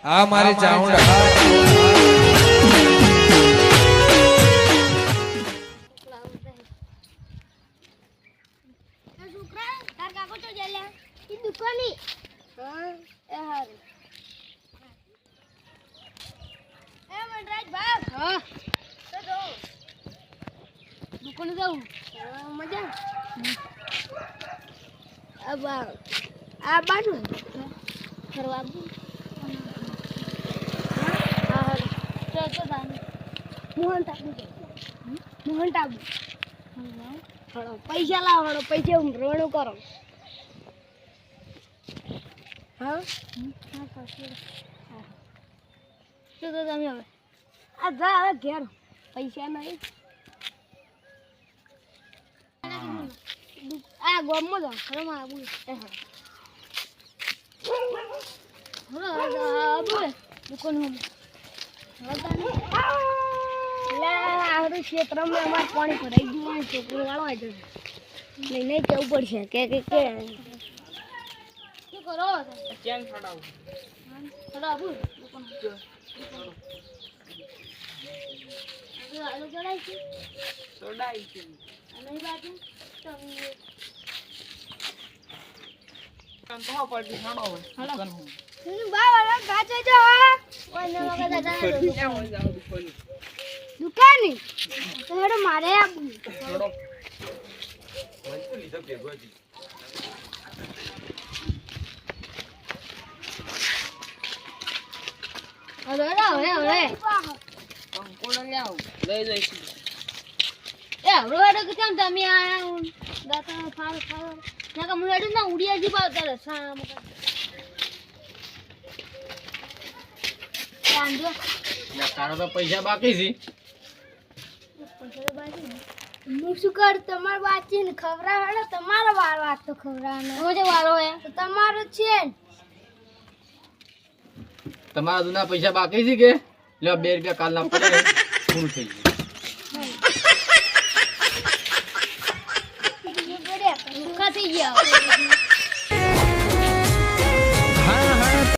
આ મારી ચાઉંડા છોકરા તાર કાકો તો જલ્યા ઈ દુકાની હા એ હાર એ મનરાજ બાપ હા તો જો દુકાને જાઉં મજા આ બાજુ ફરવા હા તો દાની મોહન ટાબુ પૈસા લાવવાનો પૈસા ઉમરવાનું કરો હા શું તો તમે હવે આ જા હવે ઘેર પૈસા નહીં આ ગોમમાં જાઓ ખરો મારા બોલ બોલે દુકાન ક્ષેત્રમાં અમારે પાણી ભરાઈ ગયું છોકરો વાળવા જશે નહીં નહીં કેવું પડશે કે શું કરો ચેન છોડાવું છોડાવું આલુ ચડાઈ છે છોડાઈ છે અને બાજુ તમે કંપા પડતી છોડો હાલો બાવા ગાચે જો ઓને મગા દાદા દુકાની તો હેડો મારે આપું છોડો મને લીધો ભેગો હતી હવે કોણ લાવ લઈ જઈશું એ હવે કે કેમ તમે આયા દાતા ફાળ ના કે મુડે ના ઉડિયા જી પાવતા રે સામ કાંજો યા તારા તો પૈસા બાકી છે હું શું કર તમાર વાંચીને ખવરાવડો તમારો વારો આ તો ખવરાવાનો ઓજે વારો હે તો તમારો છે તમારા દુના પૈસા બાકી છે કે લે 2 રૂપિયા કાલ ના પડે પૂરું થઈ ગયું